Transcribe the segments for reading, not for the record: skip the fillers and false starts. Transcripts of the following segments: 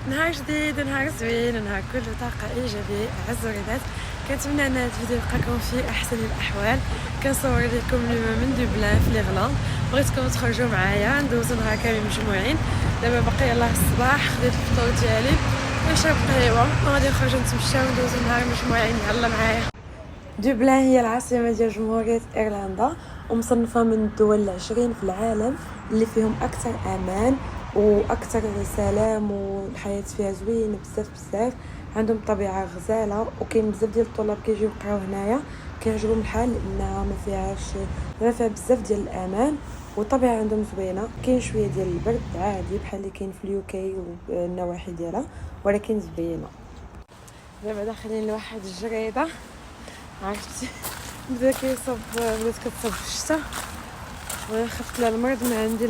نهار جديد، نهار زوين، نهار كله طاقة إيجابية. أعز الوليدات، كنتمنى أن هذا الفيديو يلقاكم في أحسن الأحوال. كنصور لكم اليوم من دوبلان في ليغلاند. بغيتكم تخرجوا معايا ندوزو نهار كامل مجموعين. دابا باقي يلاه الصباح، خديت الفطور ديالي ونشرب قهوة وغادي نخرجو نتمشاو ندوزو نهار مجموعين. يلا معايا. دوبلان هي العاصمة ديال جمهورية إيرلندا ومصنفة من الدول العشرين في العالم اللي فيهم أكثر أمان واكثر سلام، والحياه فيها زوينه بزاف. عندهم طبيعه غزاله وكاين بزاف ديال الطلاب كيجيو يقراو هنايا، كيعجبهم الحال لانها ما فيها بزاف ديال الامان، والطبيعه عندهم زوينه. كاين شويه ديال البرد عادي بحال اللي كاين في اليوكي والنواحي ديالها، ولكن زوينه. دابا داخلين لواحد الجريده، عرفتي بدات كتصب في الشتا، وانا خفت لا المرض، ما عندي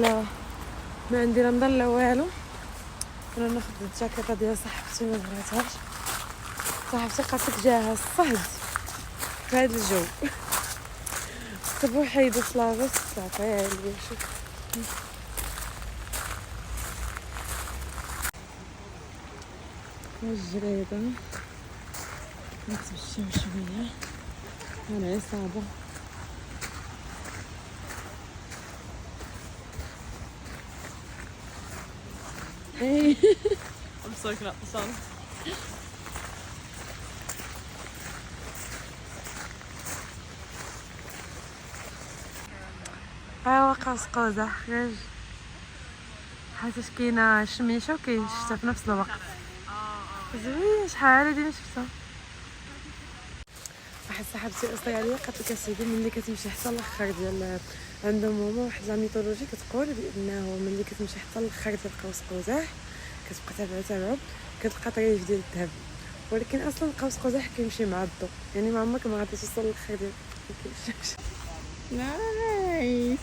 لا نضل لا والو. انا ناخذ الجاكيطه ديال صاحبتي، ما بغيتهاش. صاحبتي قالت جاها الصهد في هذا الجو. صبو حيدو صلابس صافي لي. شوف الجريده نتمشاو شويه. انا عصابه I'm soaking up the sun. ها قوس قزح خرج، حيت كاينه شميشه وكاين الشتا في نفس الوقت. زوين، شحال هادي ما شفتها. واحد صاحبتي اصليه قالت لك اسيدي ملي كتمشي حتى الاخر ديال، عندهم هما واحد لا ميثولوجي كتقول بانه ملي كتمشي حتى الاخر ديال قوس قزح كتبقى تابعو كتلقى طريف ديال الذهب، ولكن اصلا قوس قزح كيمشي مع الضو، يعني ما عمرك ما غادي توصل للاخر ديال الشمس. نايس.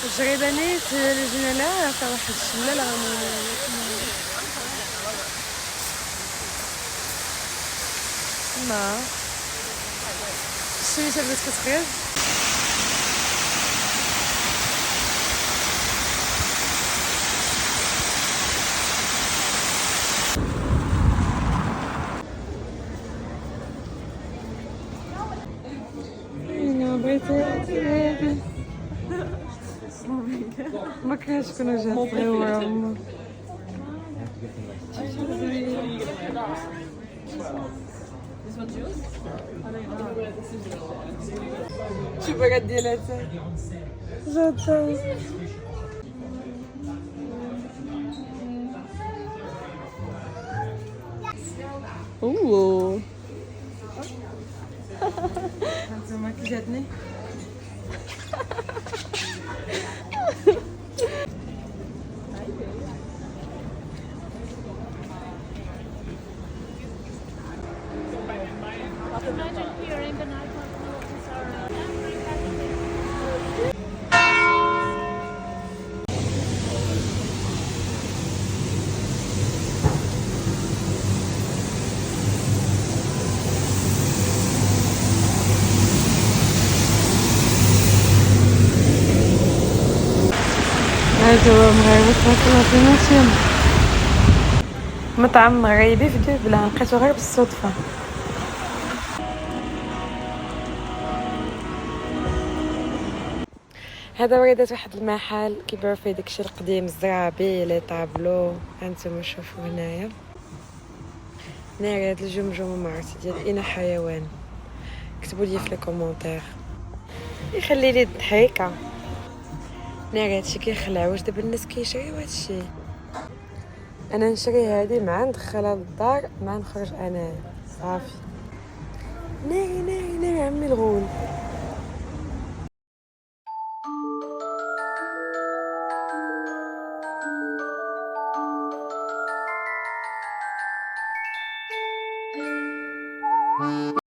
الجريده نيت اللي جينا لها فيها واحد الشلاله ما الشميشه بدات كتخرج. ما كاينش شكون جا تصور امه. شوف هاد ديالها جات اوه هانتوما كي جاتني. Imagine hearing the night notice or هادو مغاربة ماشي مطعم مغربي في دوبلان، لقيتو غير بالصدفة. هذا وليدات واحد المحل كيبيعوا فيه داكشي القديم، الزرابي لي طابلو. هانتوما شوفوا هنايا ناري هاد الجمجمه ما عرفتي ديال اين حيوان، كتبوا لي في لي كومونتير يخلي لي الضحيكه. ناري هادشي كيخلع، واش دابا الناس كيشريو هادشي؟ انا نشري هادي مع ندخلها للدار مع نخرج انا صافي. ناري عمي الغول.